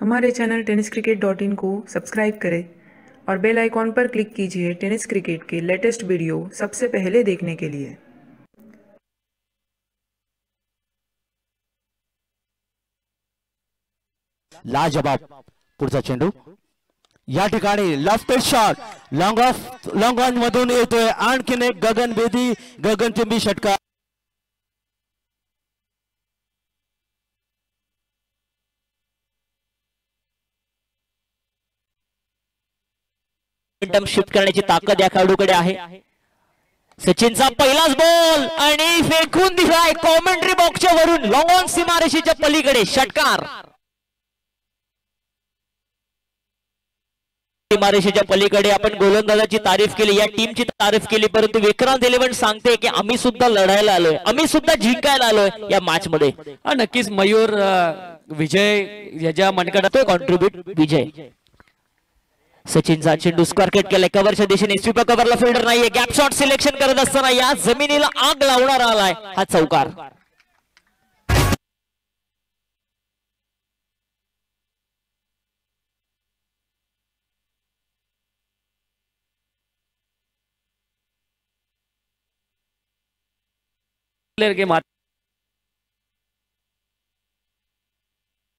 हमारे channel tenniscricket.in को subscribe करें और बेल आइकॉन पर क्लिक कीजिए टेनिस क्रिकेट के लेटेस्ट वीडियो सबसे पहले देखने के लिए। लाजवाब पुढचा चेंडू या ठिकाणी लेफ्ट शॉट लॉंग ऑन मधून येतोय आणखीन एक गगनचुंबी षटकार। शिफ्ट करण्याची ताकद या खेळाडूकडे आहे। सचिनचा पहिलाच बॉल आणि फेकून दिलाय कॉमेंट्री बॉक्सच्या वरून लॉंग ऑन सीमारेषेच्या पलीकडे षटकार। सीमारेषेच्या पलीकडे आपण गोलंदाजाची तारीफ केली, या टीमची तारीफ केली, परंतु विक्रांत इलेव्हन सांगते की आम्ही सुद्धा लढायला आलोय, आम्ही सुद्धा जिंकायला आलोय या मॅच मध्ये। नक्कीच मयूर विजय याच्या मनगटात कॉन्ट्रीब्यूट विजय। सचिनचा चेंडू स्क्वेअर केलाय कव्हरच्या दिशेने, स्वीपर कव्हरला फिल्डर नाहीये, गॅप शॉट सिलेक्शन करत असताना या जमिनीला आग लावणार आलाय हा चौकार। प्लेयर के